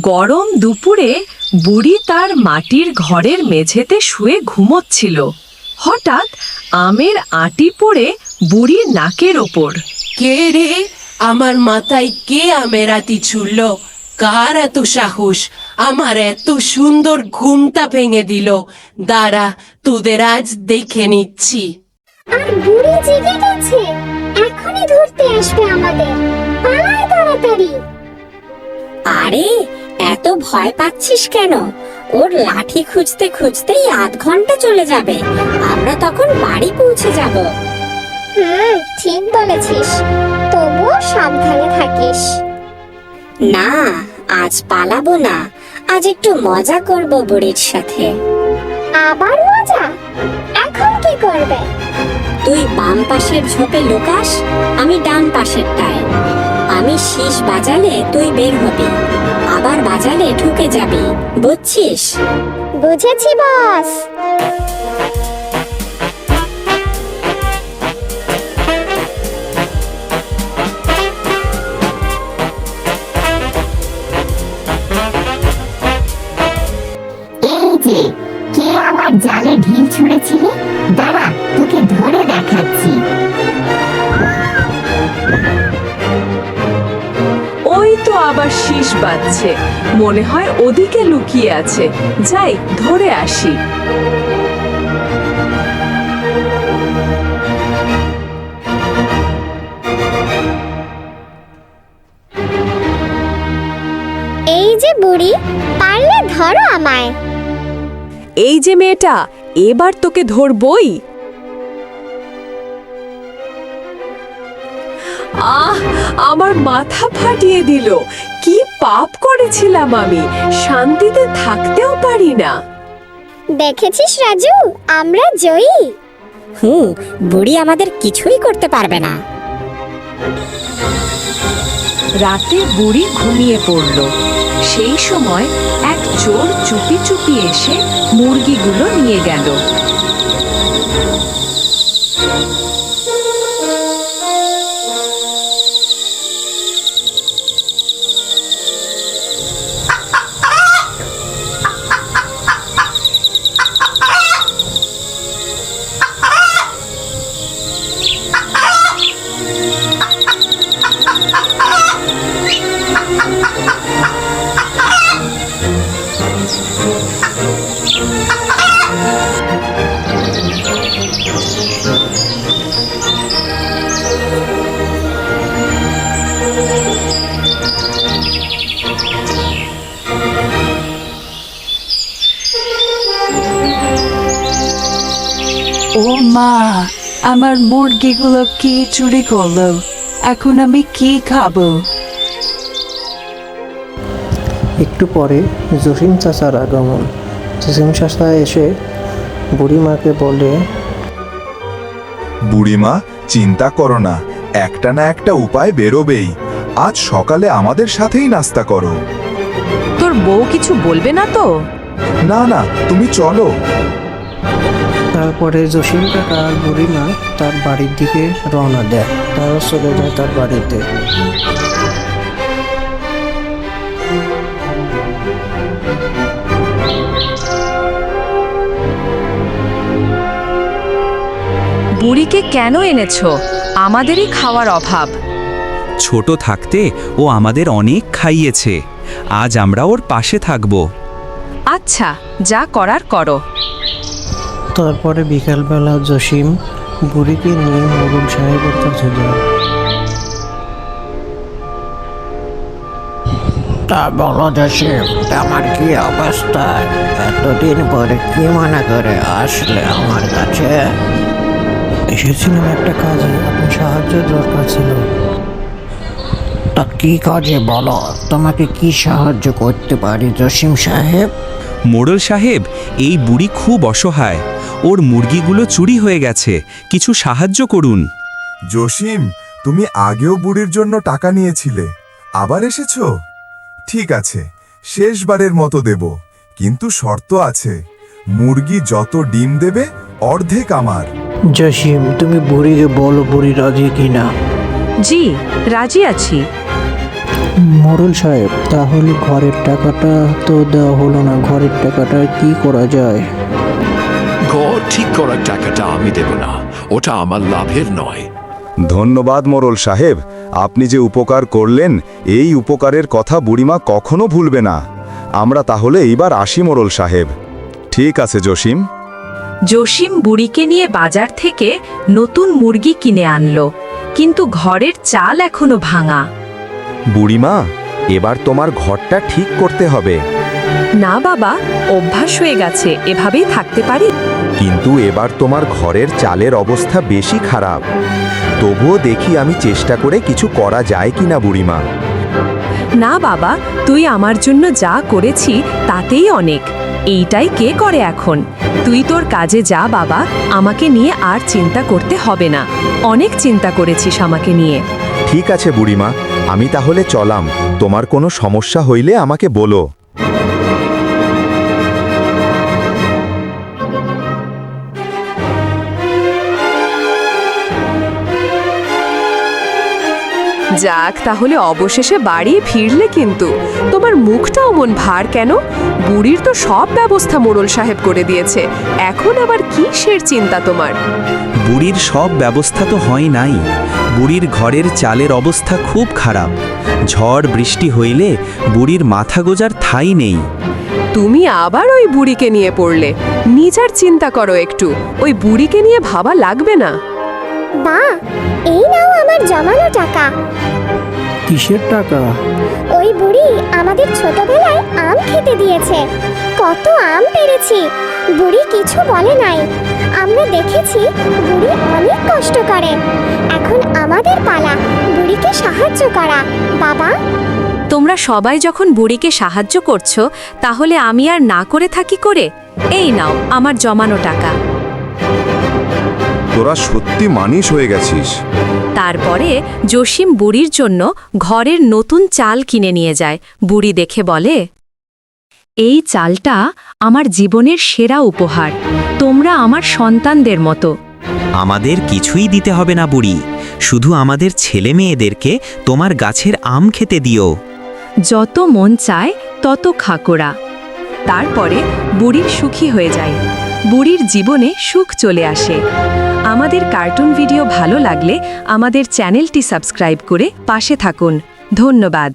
গরম দুপুরে বুড়ি তার মাটির ঘরের মেঝেতে শুয়ে ঘুমোচ্ছিল। হঠাৎ আমের আঁটি পড়ে বুড়ির নাকের ওপর। কে রে? আমার মাথায় কে আমের আঁটি ছুড়ল? কার এত সাহস আমার এত সুন্দর ঘুমটা ভেঙে দিল? দাঁড়া, তোদের আজ দেখে নিচ্ছি। আর বুড়ি জেগে গেছে, এখনই ধরতে আসবে আমাদের। পালাই তাড়াতাড়ি। আরে এত ভয় পাচ্ছিস কেন? ওর লাঠি খুঁজতে খুঁজতেই আধ ঘন্টা চলে যাবে, আমরা তখন বাড়ি পৌঁছে যাব। ঠিক বলেছিস, তবুও সাবধানে থাকিস। না, আজ পালাবো না, আজ একটু মজা করব বুড়ির সাথে। আবার মজা? এখন কি করবে? তুই বাম পাশের ঝোপে লুকাস, আমি ডান পাশেরটায়। আমি শীষ বাজালে তুই বের হবি, আবার বাজালে ঢুকে যাবি, বুঝছিস? বুঝেছি বস। এই যে, কে আমার জালে ঢিল ছুঁড়েছিলে? দাঁড়া, তোকে ধরে দেখাচ্ছি। ওই তো আবার শীষ বাজছে, মনে হয় ওদিকে লুকিয়ে আছে। যাই ধরে আসি। এই যে বুড়ি, পারলে ধরো আমায়। এই যে মেয়েটা, এবার তোকে ধরবই। আমার মাথা ফাটিয়ে দিল। কি পাপ করেছিলাম আমি, শান্তিতে থাকতেও পারি না। দেখেছিস রাজু, আমরা জয়ী। বুড়ি আমাদের কিছুই করতে পারবে না। রাতে বুড়ি ঘুমিয়ে পড়ল। সেই সময় এক চোর চুপি চুপি এসে মুরগিগুলো নিয়ে গেল। ও মা, আমার মুরগিগুলো কি চুরি করলো? এখন আমি কি খাবো? একটু পরে জসিম চাচার আগমন। জসিম চাচা এসে বুড়িমাকে বলে, বুড়িমা, চিন্তা করো না, একটা না একটা উপায় বেরোবেই। আজ সকালে আমাদের সাথেই নাস্তা করো। তোর বউ কিছু বলবে না তো? না না, তুমি চলো। তারপরে জসিম কাকা আর বুড়িমা তার বাড়ির দিকে রওনা দেয়। তারা চলে যায় তার বাড়িতে। বুড়িকে কেন এনেছো? আমাদেরই খাওয়ার অভাব। ছোট থাকতে ও আমাদের অনেক খাইয়েছে, আজ আমরা ওর পাশে থাকব। আচ্ছা, যা করার করো। তারপরে বিকালবেলা জসিম বুড়িকে নিয়ে মোড়ল সাহেবের কাছে যায়। তা বলো জসিম, আমার কি অবস্থা? এতদিন পরে কি মনে করে আসলে আমার কাছে? এসেছিলাম একটা কাজে, আপনার সাহায্য দরকার ছিল। তা কি কাজে বলো, তোমাকে কি সাহায্য করতে পারি জসিম সাহেব? মোড়ল সাহেব, এই বুড়ি খুব অসহায়, ওর মুরগিগুলো চুরি হয়ে গেছে, কিছু সাহায্য করুন। জসিম, তুমি আগেও বুড়ির জন্য টাকা নিয়েছিলে, আবার এসেছো? ঠিক আছে, শেষবারের মতো দেব, কিন্তু শর্ত আছে। মুরগি যত ডিম দেবে অর্ধেক আমার। জসিম, তুমি বুড়িকে বলো বুড়ি রাজি কিনা। জি, রাজি আছি। মোড়ল সাহেব, তাহলে ঘরের টাকাটা তো দেওয়া হলো না, ঘরের টাকাটা কি করা যায়? ঘর ঠিক করার টাকাটা আমি দেব না, ওটা আমার লাভের নয়। ধন্যবাদ মোড়ল সাহেব, আপনি যে উপকার করলেন এই উপকারের কথা বুড়িমা কখনো ভুলবে না। আমরা তাহলে এইবার আসি মোড়ল সাহেব। ঠিক আছে জসিম। জসিম বুড়িকে নিয়ে বাজার থেকে নতুন মুরগি কিনে আনলো, কিন্তু ঘরের চাল এখনো ভাঙা। বুড়িমা, এবার তোমার ঘরটা ঠিক করতে হবে। না বাবা, অভ্যাস হয়ে গেছে, এভাবেই থাকতে পারি। কিন্তু এবার তোমার ঘরের চালের অবস্থা বেশি খারাপ। তবুও দেখি আমি চেষ্টা করে কিছু করা যায় কিনা বুড়িমা। না বাবা, তুই আমার জন্য যা করেছি তাতেই অনেক। এইটাই কে করে এখন? তুই তোর কাজে যা বাবা, আমাকে নিয়ে আর চিন্তা করতে হবে না। অনেক চিন্তা করেছিস আমাকে নিয়ে। ঠিক আছে বুড়িমা, আমি তাহলে চলাম। তোমার কোনো সমস্যা হইলে আমাকে বলো। যাক, তাহলে অবশেষে বাড়ি ফিরলে। কিন্তু তোমার মুখটা অমন ভার কেন? বুড়ির তো সব ব্যবস্থা মোড়ল সাহেব করে দিয়েছে, এখন আবার কিসের চিন্তা তোমার? বুড়ির সব ব্যবস্থা তো হয় নাই। বুড়ির ঘরের চালের অবস্থা খুব খারাপ। ঝড় বৃষ্টি হইলে বুড়ির মাথা গোজার ঠাঁই নেই। তুমি আবার ওই বুড়িকে নিয়ে পড়লে। নিজের চিন্তা করো একটু, ওই বুড়িকে নিয়ে ভাবা লাগবে না। বা, এই নাও আমার জমানো টাকা। কিসের টাকা? ওই বুড়ি আমাদের ছোটবেলায় আম খেতে দিয়েছে, কত আম পেরেছি, বুড়ি কিছু বলে নাই। আমরা দেখেছি বুড়ি অনেক কষ্ট করে। এখন আমাদের পালা বুড়িকে সাহায্য করা। বাবা, তোমরা সবাই যখন বুড়িকে সাহায্য করছো, তাহলে আমি আর না করে থাকি করে? এই নাও আমার জমানো টাকা। তোরা সত্যি মানিস হয়ে গেছিস। তারপরে জসিম বুড়ির জন্য ঘরের নতুন চাল কিনে নিয়ে যায়। বুড়ি দেখে বলে, এই চালটা আমার জীবনের সেরা উপহার। তোমরা আমার সন্তানদের মতো। আমাদের কিছুই দিতে হবে না বুড়ি, শুধু আমাদের ছেলে মেয়েদেরকে তোমার গাছের আম খেতে দিও। যত মন চায় তত খাকোরা। তারপরে বুড়ির সুখী হয়ে যায়। বুড়ির জীবনে সুখ চলে আসে। আমাদের কার্টুন ভিডিও ভালো লাগলে আমাদের চ্যানেলটি সাবস্ক্রাইব করে পাশে থাকুন। ধন্যবাদ।